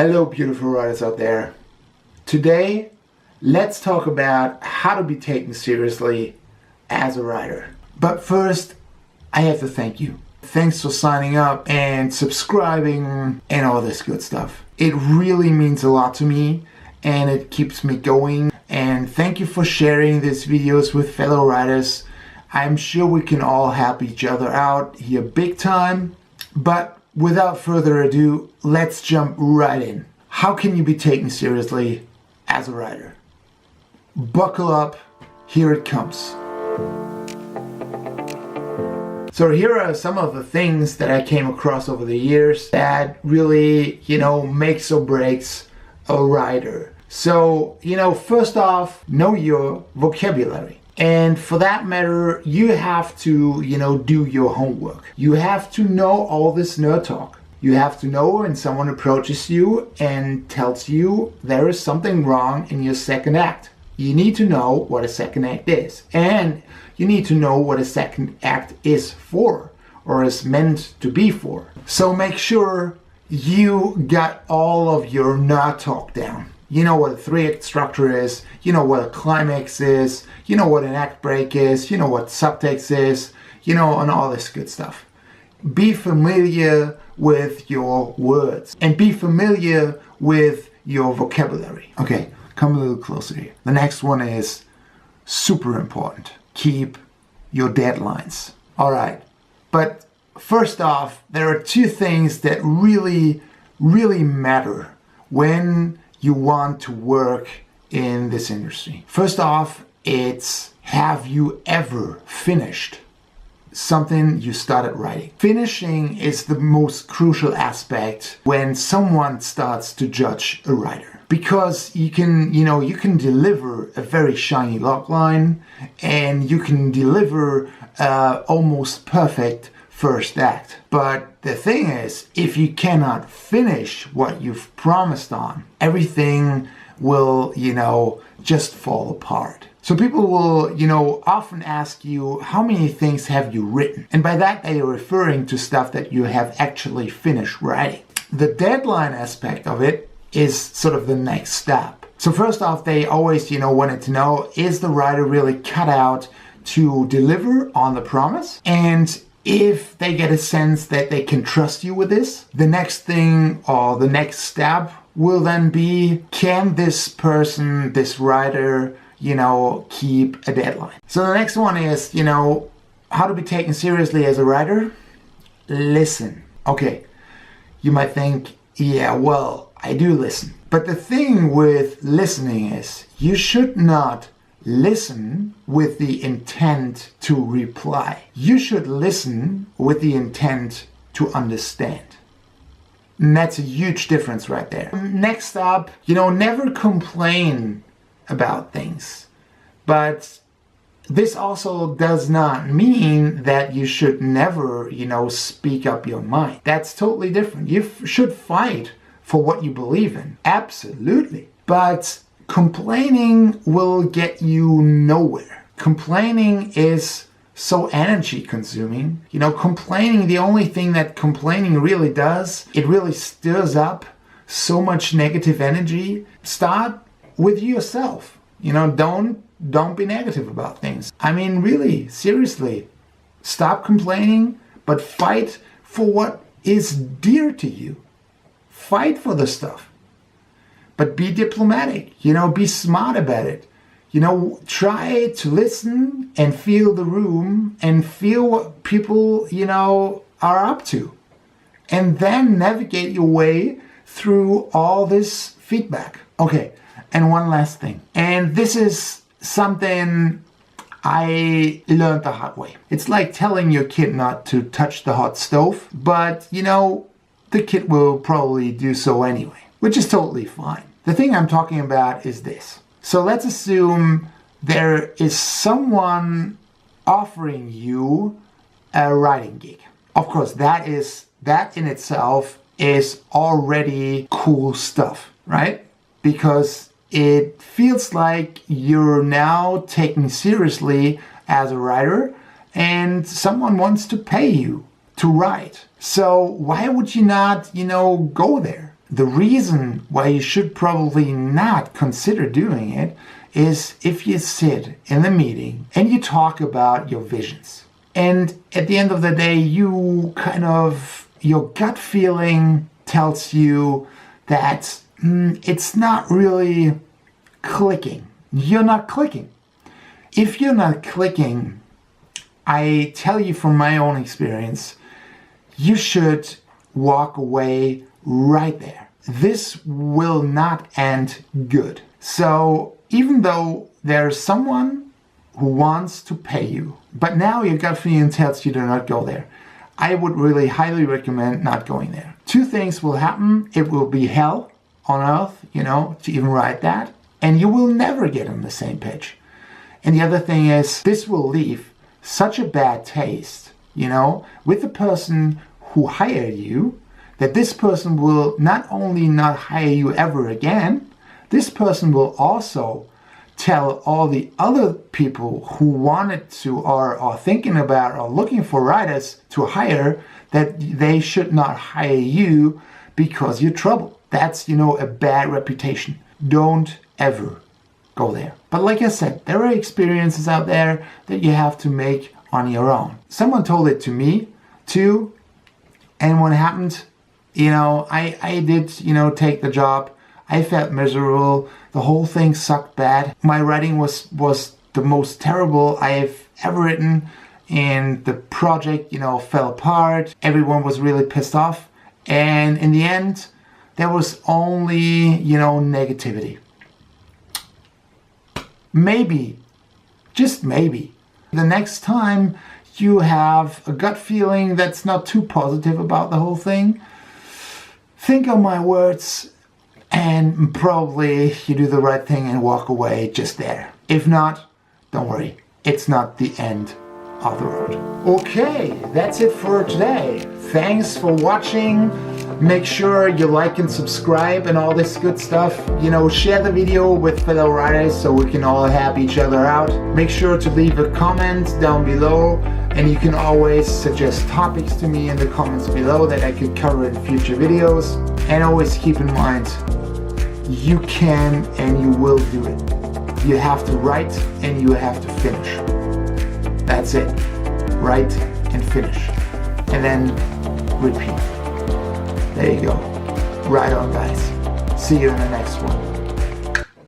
Hello beautiful writers out there. Today, let's talk about how to be taken seriously as a writer. But first, I have to thank you. Thanks for signing up and subscribing and all this good stuff. It really means a lot to me and it keeps me going. And thank you for sharing these videos with fellow writers. I'm sure we can all help each other out here big time. But without further ado, let's jump right in. How can you be taken seriously as a writer? Buckle up, here it comes. So here are some of the things that I came across over the years that really, makes or breaks a writer. So, first off, know your vocabulary. And for that matter, you have to, do your homework. You have to know all this nerd talk. You have to know when someone approaches you and tells you there is something wrong in your second act. You need to know what a second act is. And you need to know what a second act is for, or is meant to be for. So make sure you got all of your nerd talk down. You know what a 3-act structure is, you know what a climax is, you know what an act break is, you know what subtext is, and all this good stuff. Be familiar with your words and be familiar with your vocabulary. Okay, come a little closer here. The next one is super important. Keep your deadlines. All right, but first off, there are two things that really, really matter when you want to work in this industry. First off, it's have you ever finished something you started writing? Finishing is the most crucial aspect when someone starts to judge a writer. Because you can deliver a very shiny logline and you can deliver almost perfect first act. But the thing is, if you cannot finish what you've promised on, everything will, just fall apart. So people will, often ask you, how many things have you written? And by that, they are referring to stuff that you have actually finished writing. The deadline aspect of it is sort of the next step. So first off, they always, wanted to know, is the writer really cut out to deliver on the promise? And if they get a sense that they can trust you with this, the next thing or the next step will then be, can this person, this writer, keep a deadline? So the next one is, how to be taken seriously as a writer? Listen. Okay, you might think, yeah, well, I do listen. But the thing with listening is, you should not listen with the intent to reply. You should listen with the intent to understand. And that's a huge difference right there. Next up, never complain about things. But this also does not mean that you should never, speak up your mind. That's totally different. You should fight for what you believe in. Absolutely. But complaining will get you nowhere. Complaining is so energy consuming. Complaining, the only thing that complaining really does, it really stirs up so much negative energy. Start with yourself. Don't be negative about things. I mean, really, seriously, stop complaining, but fight for what is dear to you. Fight for the stuff. But be diplomatic, be smart about it. Try to listen and feel the room and feel what people, are up to. And then navigate your way through all this feedback. Okay, and one last thing. And this is something I learned the hard way. It's like telling your kid not to touch the hot stove, but, the kid will probably do so anyway, which is totally fine. The thing I'm talking about is this. So let's assume there is someone offering you a writing gig. Of course, that in itself is already cool stuff, right? Because it feels like you're now taken seriously as a writer and someone wants to pay you to write. So why would you not, go there? the reason why you should probably not consider doing it is if you sit in the meeting and you talk about your visions. And at the end of the day, your gut feeling tells you that it's not really clicking. You're not clicking. If you're not clicking, I tell you from my own experience, you should walk away right there. This will not end good. So even though there's someone who wants to pay you, but now your gut feeling tells you to not go there, I would really highly recommend not going there. Two things will happen. It will be hell on earth, to even write that, and you will never get on the same page. And the other thing is, this will leave such a bad taste, with the person who hired you, that this person will not only not hire you ever again, this person will also tell all the other people who wanted to or are thinking about or looking for writers to hire that they should not hire you because you're trouble. That's, a bad reputation. Don't ever go there. But like I said, there are experiences out there that you have to make on your own. Someone told it to me too, and what happened, I did, take the job. I felt miserable. The whole thing sucked bad. My writing was the most terrible I've ever written, and the project, fell apart. Everyone was really pissed off, and in the end, there was only, negativity. Maybe, just maybe, the next time you have a gut feeling that's not too positive about the whole thing, think of my words and probably you do the right thing and walk away just there. If not, don't worry, it's not the end of the road. Okay, that's it for today. Thanks for watching. Make sure you like and subscribe and all this good stuff. Share the video with fellow writers so we can all help each other out. Make sure to leave a comment down below, and you can always suggest topics to me in the comments below that I could cover in future videos. And always keep in mind, you can and you will do it. You have to write and you have to finish. That's it. Write and finish. And then repeat. There you go. Right on, guys. See you in the next one.